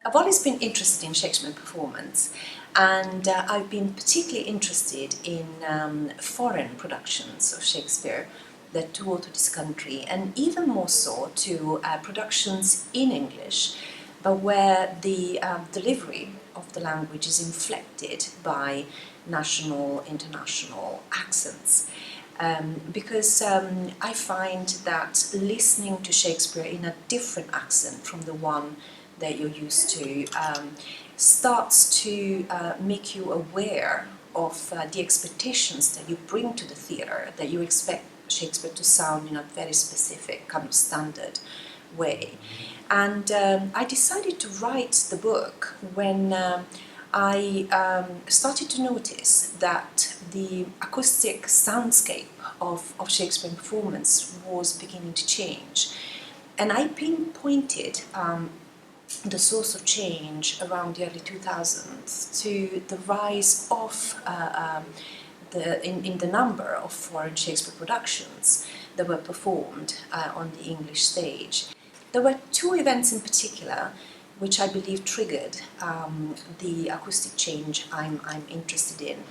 I've always been interested in Shakespeare performance, and I've been particularly interested in foreign productions of Shakespeare that tour to this country, and even more so to productions in English, but where the delivery of the language is inflected by national, international accents. Because I find that listening to Shakespeare in a different accent from the one that you're used to starts to make you aware of the expectations that you bring to the theatre, that you expect Shakespeare to sound in a very specific kind of standard way. And I decided to write the book when I started to notice that the acoustic soundscape of Shakespeare performance was beginning to change. And I pinpointed the source of change around the early 2000s to the rise of in the number of foreign Shakespeare productions that were performed on the English stage. There were two events in particular which I believe triggered the acoustic change I'm interested in.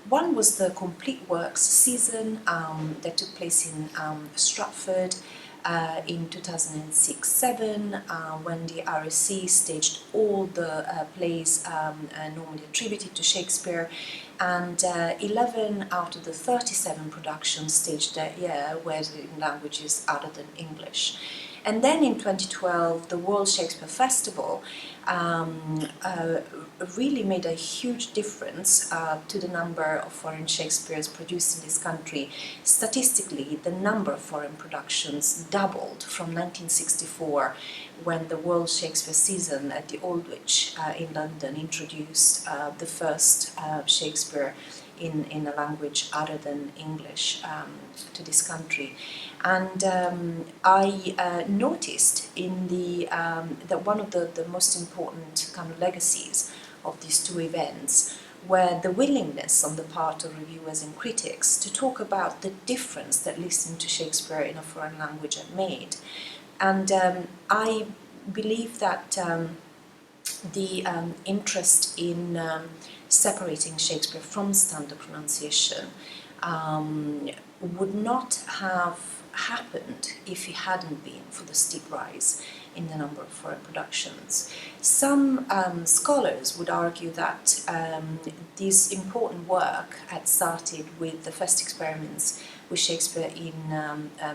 One was the Complete Works season that took place in Stratford in 2006-07, when the RSC staged all the plays normally attributed to Shakespeare, and 11 out of the 37 productions staged that year were in languages other than English. And then in 2012, the World Shakespeare Festival really made a huge difference to the number of foreign Shakespeares produced in this country. Statistically, the number of foreign productions doubled from 1964, when the World Shakespeare season at the Aldwych in London introduced the first Shakespeare in a language other than English to this country. And I noticed in that one of the most important kind of legacies of these two events were the willingness on the part of reviewers and critics to talk about the difference that listening to Shakespeare in a foreign language had made. And I believe that the interest in separating Shakespeare from standard pronunciation would not have happened if it hadn't been for the steep rise in the number of foreign productions. Some scholars would argue that this important work had started with the first experiments with Shakespeare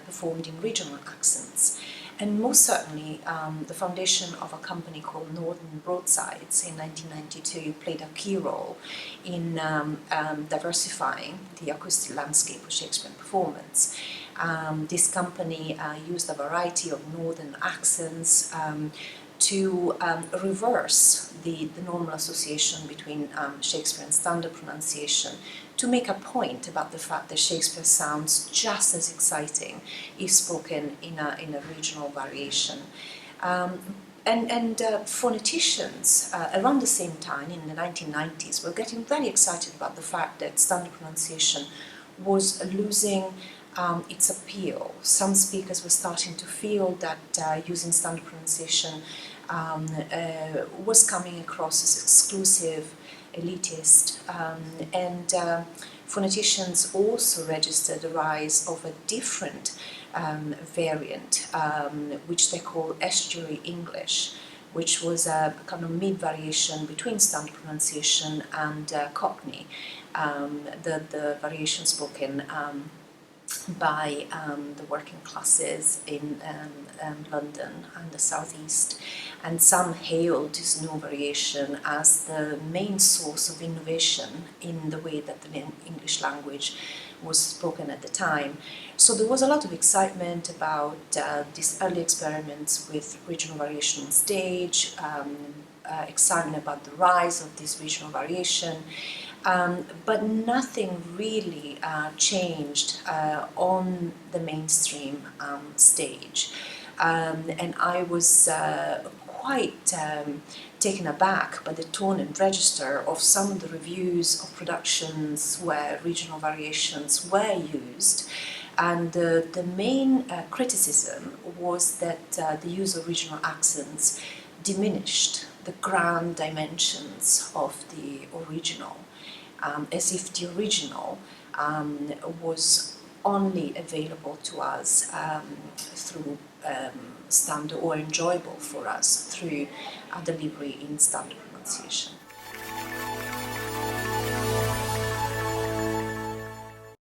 performed in regional accents. And most certainly, the foundation of a company called Northern Broadsides in 1992 played a key role in diversifying the acoustic landscape of Shakespeare performance. This company used a variety of northern accents to reverse the normal association between Shakespeare and standard pronunciation, to make a point about the fact that Shakespeare sounds just as exciting if spoken in a regional variation. And phoneticians around the same time, in the 1990s, were getting very excited about the fact that standard pronunciation was losing its appeal. Some speakers were starting to feel that using standard pronunciation was coming across as exclusive, elitist, and phoneticians also registered the rise of a different variant, which they call estuary English, which was a kind of mid-variation between standard pronunciation and Cockney, the variation spoken by the working classes in London and the southeast, and some hailed this new variation as the main source of innovation in the way that the English language was spoken at the time. So there was a lot of excitement about these early experiments with regional variation on stage, excitement about the rise of this regional variation. But nothing really changed on the mainstream stage. And I was quite taken aback by the tone and register of some of the reviews of productions where regional variations were used. And the main criticism was that the use of regional accents diminished the grand dimensions of the original, as if the original was only available to us through standard, or enjoyable for us through a delivery in standard pronunciation.